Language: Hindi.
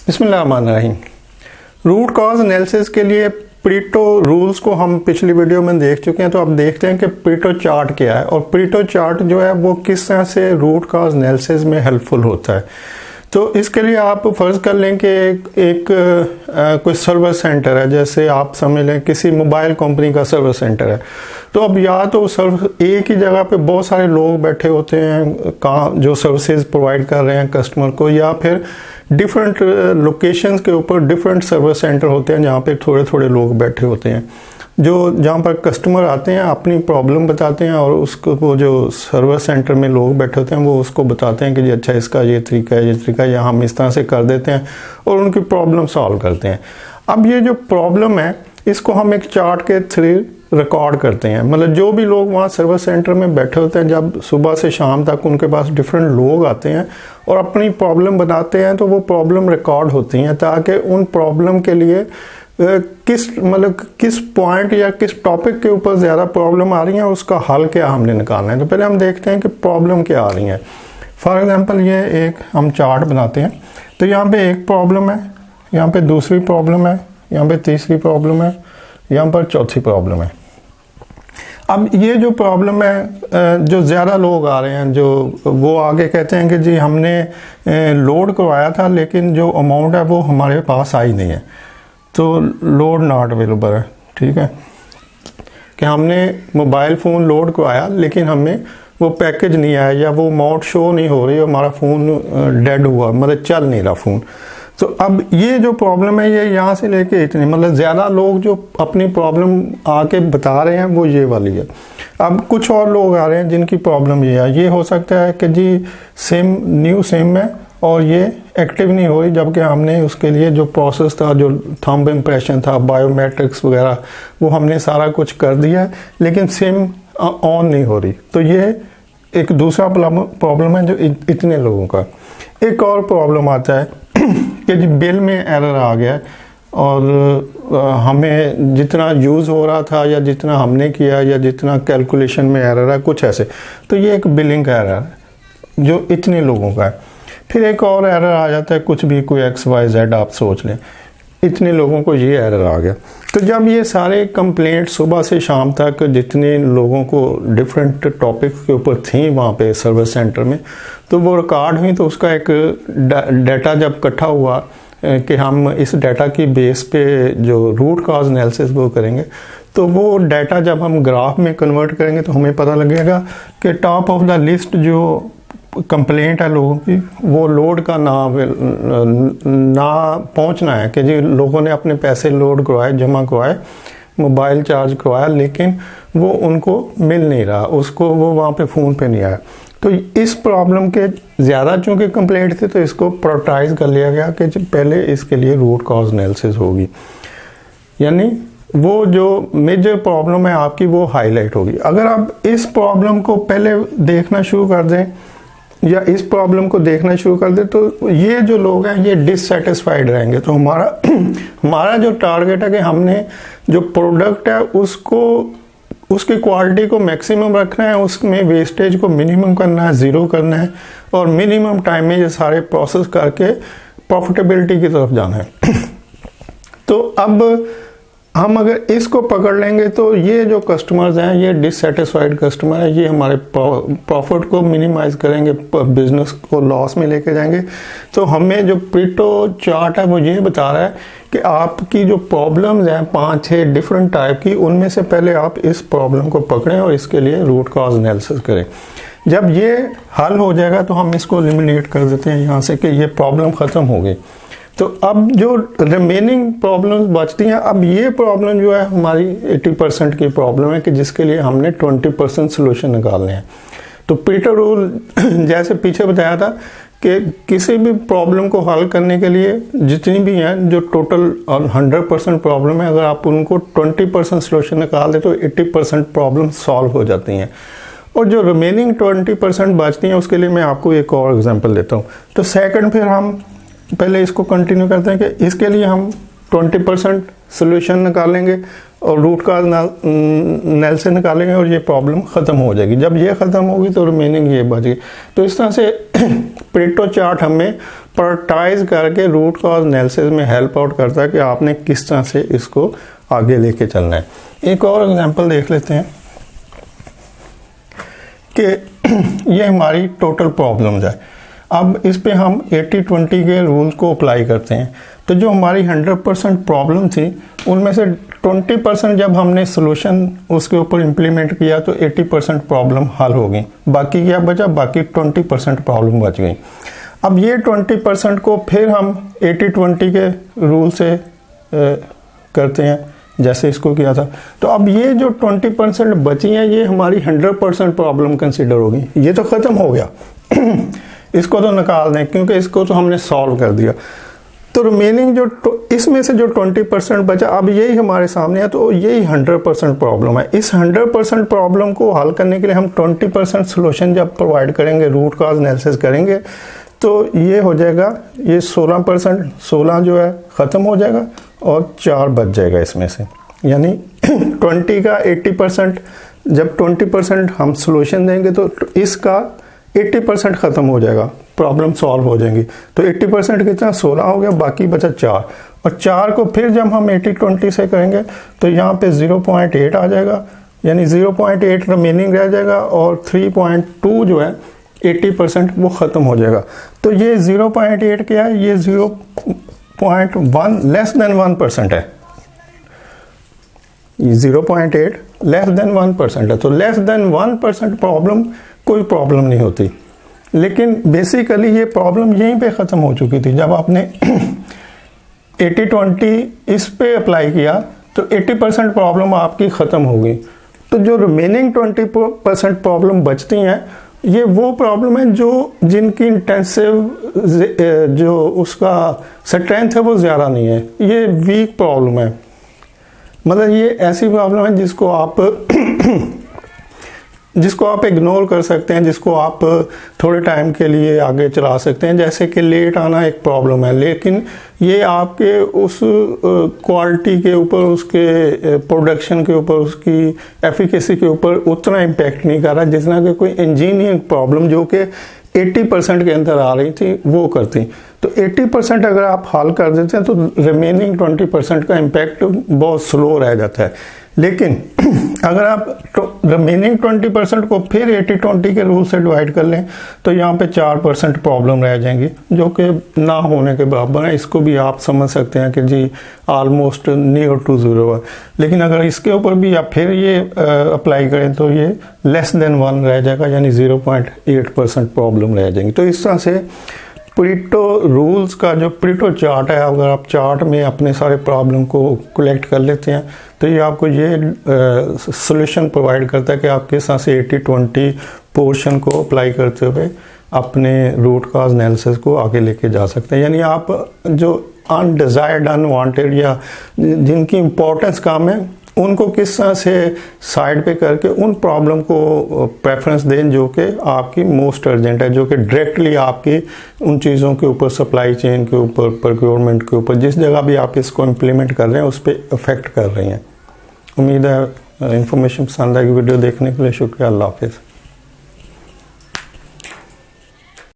बिस्मिल्लाहिर्रहमानिर्रहीम। रूट कॉज एनालिसिस के लिए परेटो रूल्स को हम पिछली वीडियो में देख चुके हैं, तो अब देखते हैं कि परेटो चार्ट क्या है और परेटो चार्ट जो है वो किस तरह से रूट कॉज एनालिसिस में हेल्पफुल होता है। तो इसके लिए आप फर्ज कर लें कि एक कोई सर्वर सेंटर है, जैसे आप समझ लें किसी मोबाइल कंपनी का सर्वर सेंटर है। तो अब या तो सर्वर एक ही जगह पे बहुत सारे लोग बैठे होते हैं जो सर्विसेज प्रोवाइड कर रहे हैं कस्टमर को, या फिर डिफरेंट लोकेशंस के ऊपर डिफरेंट सर्वर सेंटर होते हैं जहाँ पे थोड़े थोड़े लोग बैठे होते हैं, जो जहाँ पर कस्टमर आते हैं अपनी प्रॉब्लम बताते हैं और उसको वो जो सर्वर सेंटर में लोग बैठे होते हैं वो उसको बताते हैं कि जी अच्छा इसका ये तरीका है या हम इस तरह से कर देते हैं और उनकी प्रॉब्लम सॉल्व करते हैं। अब ये जो प्रॉब्लम है इसको हम एक चार्ट के थ्रू रिकॉर्ड करते हैं, मतलब जो भी लोग वहाँ सर्वर सेंटर में बैठे होते हैं, जब सुबह से शाम तक उनके पास डिफरेंट लोग आते हैं और अपनी प्रॉब्लम बताते हैं तो वो प्रॉब्लम रिकॉर्ड होती हैं, ताकि उन प्रॉब्लम के लिए किस पॉइंट या किस टॉपिक के ऊपर ज़्यादा प्रॉब्लम आ रही है उसका हल क्या हमने निकालना है। तो पहले हम देखते हैं कि प्रॉब्लम क्या आ रही है। फॉर एग्जांपल ये एक हम चार्ट बनाते हैं, तो यहाँ पे एक प्रॉब्लम है, यहाँ पे दूसरी प्रॉब्लम है, यहाँ पे तीसरी प्रॉब्लम है, यहाँ पर चौथी प्रॉब्लम है। अब ये जो प्रॉब्लम है, जो ज़्यादा लोग आ रहे हैं, जो वो आगे कहते हैं कि जी हमने लोड करवाया था लेकिन जो अमाउंट है वो हमारे पास आई नहीं है, तो लोड नॉट अवेलेबल है। ठीक है कि हमने मोबाइल फ़ोन लोड करवाया लेकिन हमें वो पैकेज नहीं आया या वो अमाउंट शो नहीं हो रही, हमारा फ़ोन डेड हुआ, मतलब चल नहीं रहा फ़ोन। तो अब ये जो प्रॉब्लम है ये यहाँ से लेके इतनी, मतलब ज़्यादा लोग जो अपनी प्रॉब्लम आके बता रहे हैं वो ये वाली है। अब कुछ और लोग आ रहे हैं जिनकी प्रॉब्लम ये है, ये हो सकता है कि जी न्यू सिम है और ये एक्टिव नहीं हो रही, जबकि हमने उसके लिए जो प्रोसेस था, जो थंब इम्प्रेशन था, बायोमेट्रिक्स वगैरह, वो हमने सारा कुछ कर दिया है लेकिन सिम ऑन नहीं हो रही। तो ये एक दूसरा प्रॉब्लम है जो इतने लोगों का। एक और प्रॉब्लम आता है कि जी बिल में एरर आ गया और हमें जितना यूज़ हो रहा था या जितना हमने किया या जितना कैलकुलेशन में एरर है, कुछ ऐसे। तो ये एक बिलिंग का एरर है जो इतने लोगों का है। फिर एक और एरर आ जाता है, कुछ भी कोई XYZ आप सोच लें, इतने लोगों को ये एरर आ गया। तो जब ये सारे कंप्लेंट सुबह से शाम तक जितने लोगों को डिफरेंट टॉपिक के ऊपर थी वहाँ पे सर्विस सेंटर में, तो वो रिकॉर्ड हुई, तो उसका एक डाटा जब इकट्ठा हुआ कि हम इस डाटा की बेस पे जो रूट कॉज एनालिसिस वो करेंगे, तो वो डाटा जब हम ग्राफ में कन्वर्ट करेंगे तो हमें पता लगेगा कि टॉप ऑफ द लिस्ट जो कंप्लेंट है लोगों की, वो लोड का ना पहुंचना है कि जी लोगों ने अपने पैसे लोड करवाए, जमा करवाए, मोबाइल चार्ज करवाया, लेकिन वो उनको मिल नहीं रहा, उसको वो वहाँ पे फ़ोन पे नहीं आया। तो इस प्रॉब्लम के ज़्यादा चूँकि कंप्लेंट थे तो इसको प्रायोरिटाइज कर लिया गया कि पहले इसके लिए रूट कॉज एनालिसिस होगी, यानी वो जो मेजर प्रॉब्लम है आपकी वो हाईलाइट होगी। अगर आप इस प्रॉब्लम को पहले देखना शुरू कर दें या इस प्रॉब्लम को देखना शुरू कर दे तो ये जो लोग हैं ये डिससेटिस्फाइड रहेंगे। तो हमारा जो टारगेट है कि हमने जो प्रोडक्ट है उसको, उसकी क्वालिटी को मैक्सिमम रखना है, उसमें वेस्टेज को मिनिमम करना है, ज़ीरो करना है और मिनिमम टाइम में ये सारे प्रोसेस करके प्रॉफिटेबिलिटी की तरफ जाना है। तो अब हम अगर इसको पकड़ लेंगे तो ये जो कस्टमर्स हैं, ये डिससेटिस्फाइड कस्टमर है, ये हमारे प्रॉफिट को मिनिमाइज करेंगे, बिजनेस को लॉस में लेके जाएंगे। तो हमें जो परेटो चार्ट है वो ये बता रहा है कि आपकी जो प्रॉब्लम्स हैं 5-6 डिफरेंट टाइप की, उनमें से पहले आप इस प्रॉब्लम को पकड़ें और इसके लिए रूट कॉज एनालिसिस करें। जब ये हल हो जाएगा तो हम इसको एलिमिनेट कर देते हैं यहाँ से कि ये प्रॉब्लम ख़त्म हो गई। तो अब जो रिमेनिंग प्रॉब्लम्स बचती हैं, अब ये प्रॉब्लम जो है हमारी 80% की प्रॉब्लम है कि जिसके लिए हमने 20% सोल्यूशन निकालने हैं। तो परेटो रूल जैसे पीछे बताया था कि किसी भी प्रॉब्लम को हल करने के लिए जितनी भी हैं, जो टोटल 100% प्रॉब्लम है, अगर आप उनको 20% सोल्यूशन निकाल दें तो 80% प्रॉब्लम सॉल्व हो जाती हैं। और जो रिमेनिंग 20% बचती हैं उसके लिए मैं आपको एक और एग्जांपल देता हूँ। तो सेकंड फिर हम पहले इसको कंटिन्यू करते हैं कि इसके लिए हम 20% सोल्यूशन निकालेंगे और रूट काज नल से निकालेंगे और ये प्रॉब्लम ख़त्म हो जाएगी। जब ये ख़त्म होगी तो रिमेनिंग ये बच गई। तो इस तरह से परेटो चार्ट हमें प्रायोरिटाइज करके रूट काज एनालिसिस में हेल्प आउट करता है कि आपने किस तरह से इसको आगे लेके चलना है। एक और एग्जांपल देख लेते हैं कि ये हमारी टोटल प्रॉब्लम्स है। अब इस पे हम 80-20 के रूल को अप्लाई करते हैं। तो जो हमारी 100% प्रॉब्लम थी उनमें से 20% जब हमने सोल्यूशन उसके ऊपर इम्प्लीमेंट किया तो 80% प्रॉब्लम हल हो गई। बाकी क्या बचा? बाकी 20% प्रॉब्लम बच गई। अब ये 20% को फिर हम 80-20 के रूल से करते हैं जैसे इसको किया था। तो अब ये जो 20% बची हैं ये हमारी 100% प्रॉब्लम कंसिडर होगी। ये तो ख़त्म हो गया इसको तो निकाल दें क्योंकि इसको तो हमने सॉल्व कर दिया। तो रिमेनिंग जो इसमें से जो 20% बचा अब यही हमारे सामने है, तो यही 100% प्रॉब्लम है। इस 100% प्रॉब्लम को हल करने के लिए हम 20% सोल्यूशन जब प्रोवाइड करेंगे, रूट काज एनालिसिस करेंगे, तो ये हो जाएगा, ये 16% 16 जो है ख़त्म हो जाएगा और 4 बच जाएगा इसमें से। यानी 20 का 80%, जब 20% हम सोल्यूशन देंगे तो इसका 80% ख़त्म हो जाएगा, प्रॉब्लम सॉल्व हो जाएंगी। तो 80% कितना? 16 हो गया, बाकी बचा 4। और 4 को फिर जब हम 80-20 से करेंगे तो यहाँ पे 0.8 आ जाएगा, यानी 0.8 रिमेनिंग रह जाएगा और 3.2 जो है 80% वो ख़त्म हो जाएगा। तो ये 0.8 क्या है? ये 0.1 लेस देन 1% है। 0.8 लेस देन 1% है। तो लेस देन 1% प्रॉब्लम कोई प्रॉब्लम नहीं होती। लेकिन बेसिकली ये प्रॉब्लम यहीं पे ख़त्म हो चुकी थी। जब आपने 80-20 इस पे अप्लाई किया तो 80% प्रॉब्लम आपकी ख़त्म हो गई। तो जो रिमेनिंग 20% प्रॉब्लम बचती हैं ये वो प्रॉब्लम है जो जिनकी इंटेंसिव जो उसका स्ट्रेंथ है वो ज़्यादा नहीं है, ये वीक प्रॉब्लम है। मतलब ये ऐसी प्रॉब्लम है जिसको आप इग्नोर कर सकते हैं, जिसको आप थोड़े टाइम के लिए आगे चला सकते हैं। जैसे कि लेट आना एक प्रॉब्लम है, लेकिन ये आपके उस क्वालिटी के ऊपर, उसके प्रोडक्शन के ऊपर, उसकी एफिकेसी के ऊपर उतना इम्पैक्ट नहीं कर रहा जितना कि कोई इंजीनियरिंग प्रॉब्लम जो कि 80% के अंदर आ रही थी वो करती। तो 80% अगर आप हल कर देते हैं तो रिमेनिंग 20% का इम्पैक्ट बहुत स्लो रह जाता है। लेकिन अगर आप रिमेनिंग 20% को फिर 80-20 के रूल से डिवाइड कर लें तो यहाँ पे 4% प्रॉब्लम रह जाएंगी जो कि ना होने के बराबर है। इसको भी आप समझ सकते हैं कि जी ऑलमोस्ट नियर टू 0 है। लेकिन अगर इसके ऊपर भी आप फिर ये अप्लाई करें तो ये लेस देन 1 रह जाएगा, यानी 0.8% प्रॉब्लम रह जाएंगी। तो इस तरह से परेटो रूल्स का जो परेटो चार्ट है, अगर आप चार्ट में अपने सारे प्रॉब्लम को कलेक्ट कर लेते हैं तो ये आपको ये सॉल्यूशन प्रोवाइड करता है कि आप किस तरह से 80-20 पोर्शन को अप्लाई करते हुए अपने रूट काज एनालिसिस को आगे लेके जा सकते हैं। यानी आप जो अनडिजायर्ड, अनवांटेड या जिनकी इम्पोर्टेंस कम है उनको किस तरह से साइड पे करके उन प्रॉब्लम को प्रेफरेंस दें जो कि आपकी मोस्ट अर्जेंट है, जो कि डायरेक्टली आपकी उन चीज़ों के ऊपर, सप्लाई चेन के ऊपर, प्रोक्योरमेंट के ऊपर, जिस जगह भी आप इसको इम्प्लीमेंट कर रहे हैं उस पर अफेक्ट कर रही हैं। उम्मीद है इन्फॉर्मेशन पसंद आएगी। वीडियो देखने के लिए शुक्रिया। अल्लाह हाफिज़।